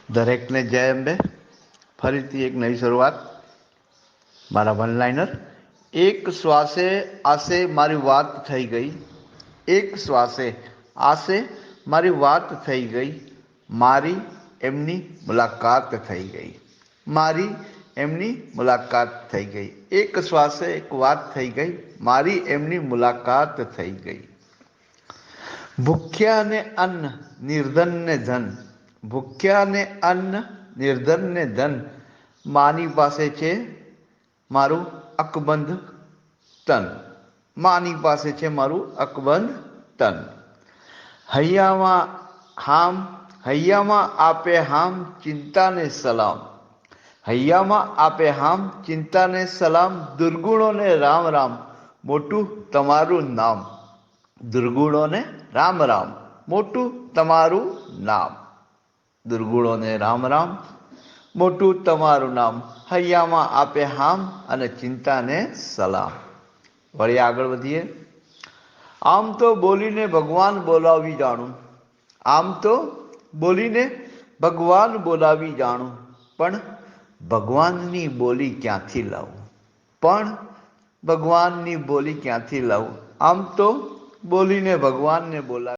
દરેકને જય અંબે. ફરીથી એક નવી શરૂઆત. મારા વન લાઇનર. એક શ્વાસે આસે મારી વાત થઈ ગઈ. એક શ્વાસે આસે મારી વાત થઈ ગઈ. મારી એમની મુલાકાત થઈ ગઈ. મારી એમની મુલાકાત થઈ ગઈ. એક શ્વાસે એક વાત થઈ ગઈ. મારી એમની મુલાકાત થઈ ગઈ. ભૂખ્યાને અન્ન, નિર્ધનને ધન. ભૂખ્યાને અન્ન, નિર્ધનને ધન. માની પાસે છે મારું અકબંધ તન. માની પાસે છે મારું અકબંધ તન. હૈયામાં આપે હામ, ચિંતાને સલામ. હૈયામાં આપે હામ, ચિંતાને સલામ. દુર્ગુણોને રામ રામ, મોટું તમારું નામ. દુર્ગુણોને રામ રામ, મોટું તમારું નામ. દુર્ગુણોને રામ રામ, મોટું તમારું નામ. હૈયામાં આપે હામ અને ચિંતાને સલામ. વળી આગળ વધીએ. આમ તો બોલીને ભગવાન બોલાવી જાણું. આમ તો બોલીને ભગવાન બોલાવી જાણું. પણ ભગવાનની બોલી ક્યાંથી લાવું? પણ ભગવાનની બોલી ક્યાંથી લાવું? આમ તો બોલીને ભગવાનને બોલાવી